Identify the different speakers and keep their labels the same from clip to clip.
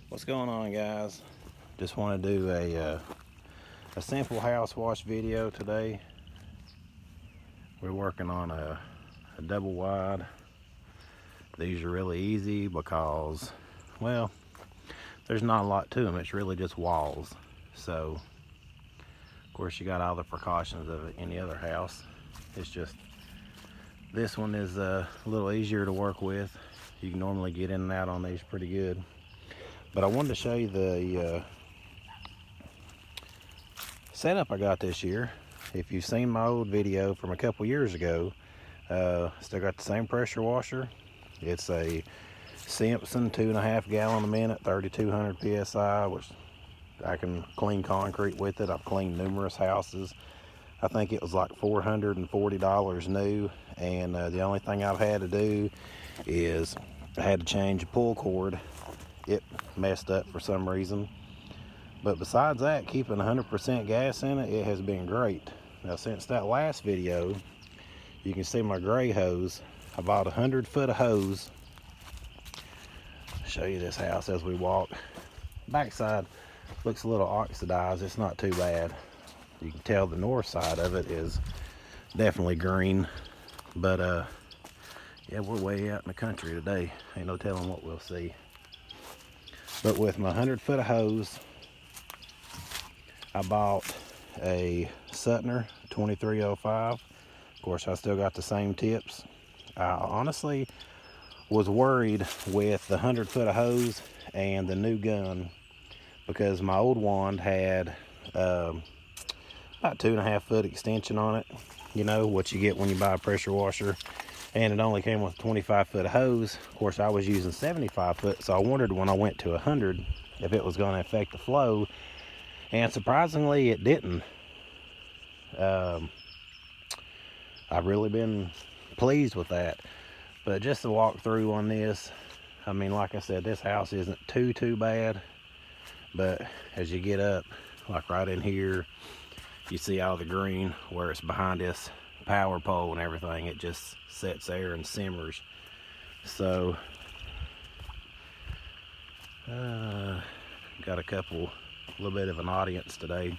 Speaker 1: What's going on, guys? Just want to do a simple house wash video today. We're working on a double wide. These are really easy because, well, there's not a lot to them. It's really just walls. So, of course, you got all the precautions of any other house. It's just this one is a little easier to work with. You can normally get in and out on these pretty good. But I wanted to show you the setup I got this year. If you've seen my old video from a couple years ago, still got the same pressure washer. It's a Simpson 2.5 gallon a minute, 3200 psi, which I can clean concrete with it. I've cleaned numerous houses. I think it was like $440 new, and the only thing I've had to do is I had to change a pull cord. It messed up for some reason, but besides that, keeping 100% gas in it, it has been great. Now, since that last video, you can see my gray hose. I bought 100 foot of hose. I'll show you this house as we walk. Backside looks a little oxidized. It's not too bad. You can tell the north side of it is definitely green, but yeah, we're way out in the country today. Ain't no telling what we'll see. But with my 100 foot of hose, I bought a Suttner 2305. Of course, I still got the same tips. I honestly was worried with the 100 foot of hose and the new gun, because my old wand had about 2.5 foot extension on it. You know what you get when you buy a pressure washer, and it only came with 25 foot of hose. Of course, I was using 75 foot, so I wondered when I went to 100 if it was going to affect the flow, and surprisingly it didn't. I've really been pleased with that. But just to walk through on this, I mean, like I said, this house isn't too bad, but as you get up, like right in here, you see all the green where it's behind this power pole and everything. It just sits there and simmers. So got a little bit of an audience today.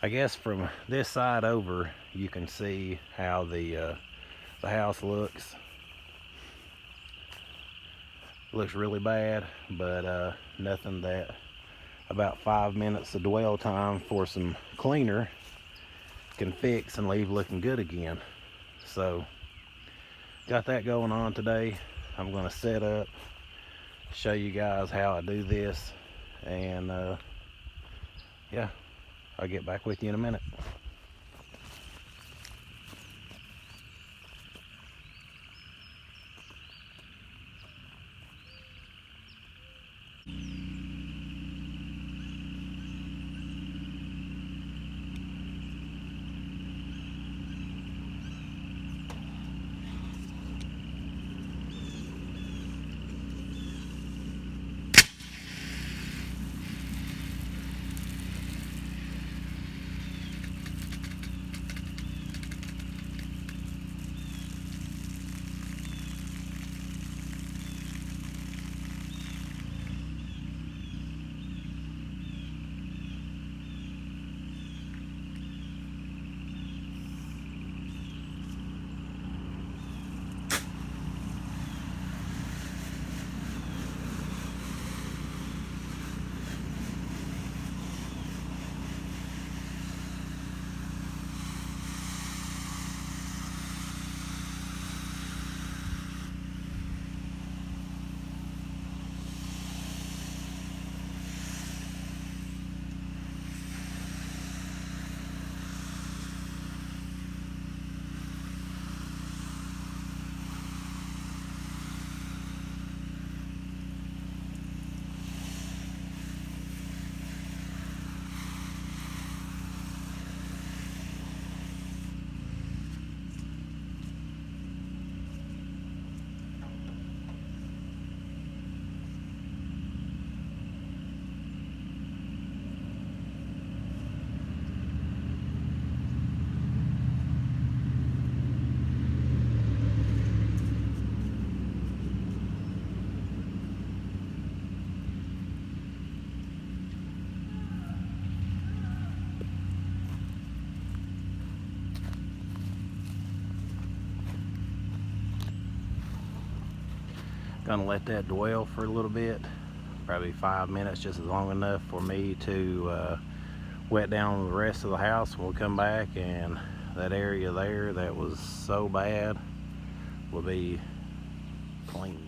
Speaker 1: I guess from this side over, you can see how the house looks. Looks really bad, but nothing that about 5 minutes of dwell time for some cleaner can fix and leave looking good again. So got that going on today. I'm going to set up, show you guys how I do this, and yeah, I'll get back with you in a minute. Gonna let that dwell for a little bit, probably 5 minutes, just long enough for me to wet down the rest of the house. We'll come back and that area there that was so bad will be clean.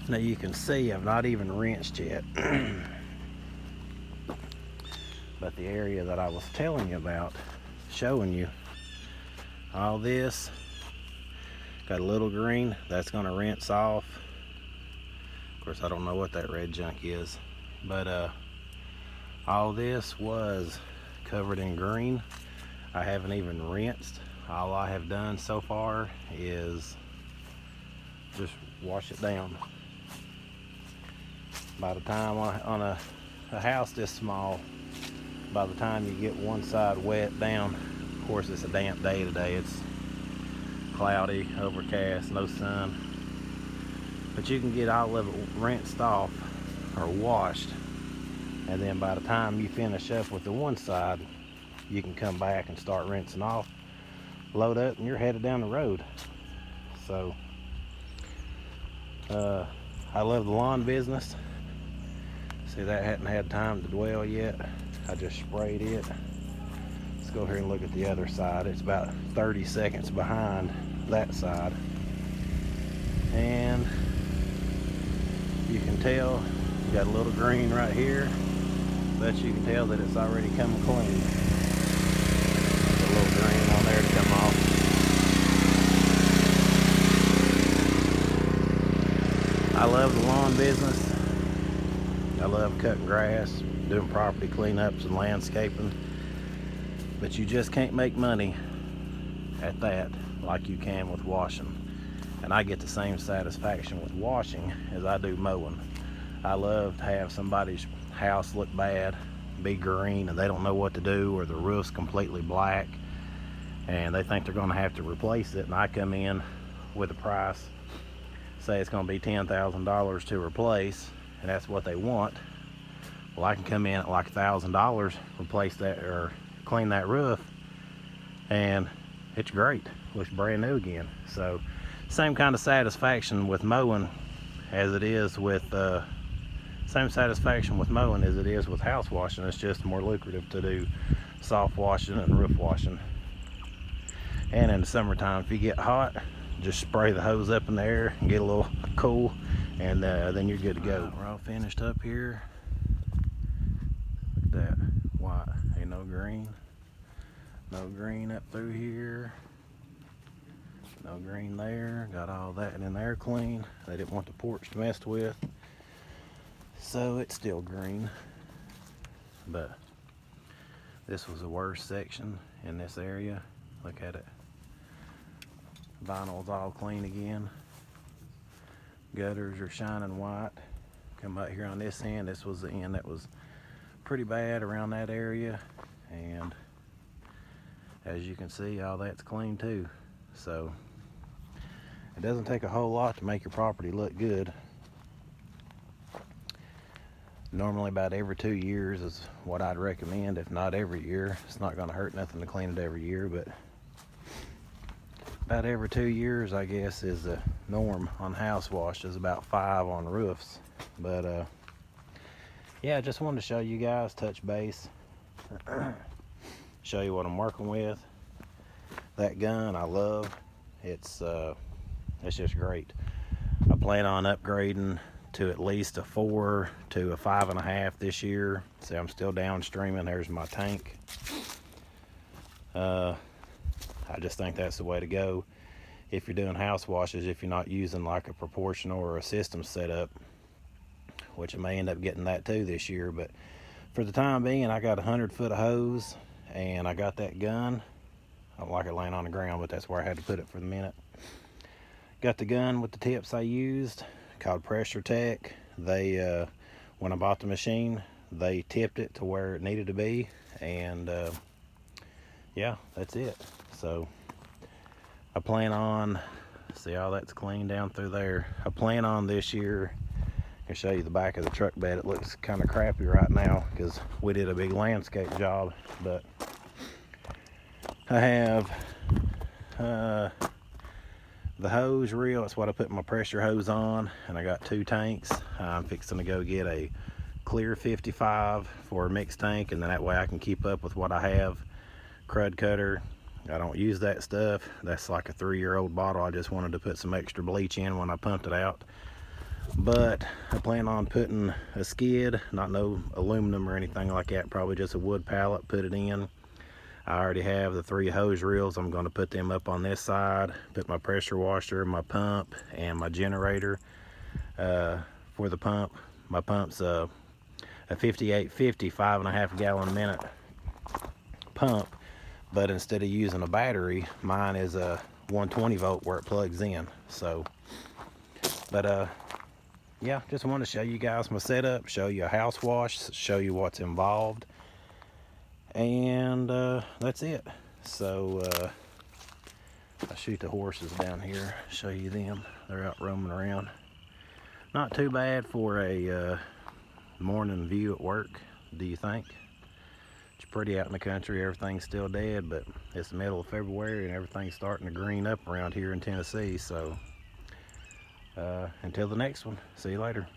Speaker 1: Now you can see I've not even rinsed yet. But the area that I was telling you about, showing you, all this got a little green, that's gonna rinse off. Of course, I don't know what that red junk is, but all this was covered in green. I haven't even rinsed. All I have done so far is just wash it down. By the time on a house this small, by the time you get one side wet down, of course it's a damp day today, it's cloudy, overcast, no sun, but you can get all of it rinsed off or washed, and then by the time you finish up with the one side, you can come back and start rinsing off, load up, and you're headed down the road. So I love the lawn business. See, that hadn't had time to dwell yet. I just sprayed it. Let's go here and look at the other side. It's about 30 seconds behind that side. And you can tell, you got a little green right here, but you can tell that it's already come clean. There's a little green on there to come off. I love the lawn business. I love cutting grass, doing property cleanups and landscaping, but you just can't make money at that like you can with washing. And I get the same satisfaction with washing as I do mowing. I love to have somebody's house look bad, be green, and they don't know what to do, or the roof's completely black and they think they're going to have to replace it, and I come in with a price, say it's going to be $10,000 to replace, and that's what they want. Well, I can come in at like $1,000, replace that or clean that roof, and it's great. Looks brand new again. So same kind of satisfaction with mowing as it is with same satisfaction with mowing as it is with house washing. It's just more lucrative to do soft washing and roof washing. And in the summertime, if you get hot, just spray the hose up in the air and get a little cool, and then you're good to go. We're all finished up here. Look at that white. Ain't no green. No green up through here. No green there. Got all that in there clean. They didn't want the porch messed with, so it's still green. But this was the worst section in this area. Look at it. Vinyl's all clean again. Gutters are shining white. Come out here on this end. This was the end that was pretty bad around that area, and as you can see, all that's clean too. So it doesn't take a whole lot to make your property look good. Normally about every 2 years is what I'd recommend, if not every year. It's not going to hurt nothing to clean it every year, but about every 2 years, I guess, is the norm on house wash. Is about 5 on roofs. But yeah, I just wanted to show you guys, touch base, show you what I'm working with. That gun I love. It's just great. I plan on upgrading to at least a 4 to a 5.5 this year. See, I'm still downstreaming. There's my tank. I just think that's the way to go if you're doing house washes, if you're not using like a proportional or a system setup, which I may end up getting that too this year. But for the time being, I got 100 foot of hose and I got that gun. I don't like it laying on the ground, but that's where I had to put it for the minute. Got the gun with the tips I used, called Pressure Tech. They when I bought the machine, they tipped it to where it needed to be, and yeah, that's it. So I plan on, see all that's clean down through there. I plan on this year, I'll show you the back of the truck bed. It looks kind of crappy right now because we did a big landscape job, but I have the hose reel. That's what I put my pressure hose on, and I got 2 tanks. I'm fixing to go get a clear 55 for a mixed tank, and then that way I can keep up with what I have. Crud cutter, I don't use that stuff. That's like a 3-year-old bottle. I just wanted to put some extra bleach in when I pumped it out. But I plan on putting a skid, not no aluminum or anything like that, probably just a wood pallet, put it in. I already have the 3 hose reels. I'm going to put them up on this side, put my pressure washer, my pump, and my generator for the pump. My pump's a 5850 5.5 gallon a minute pump, but instead of using a battery, mine is a 120 volt where it plugs in. So, but yeah, just want to show you guys my setup, show you a house wash, show you what's involved. And that's it. So I shoot the horses down here, show you them. They're out roaming around. Not too bad for a morning view at work, do you think? It's pretty out in the country. Everything's still dead, but it's the middle of February and everything's starting to green up around here in Tennessee. So until the next one, see you later.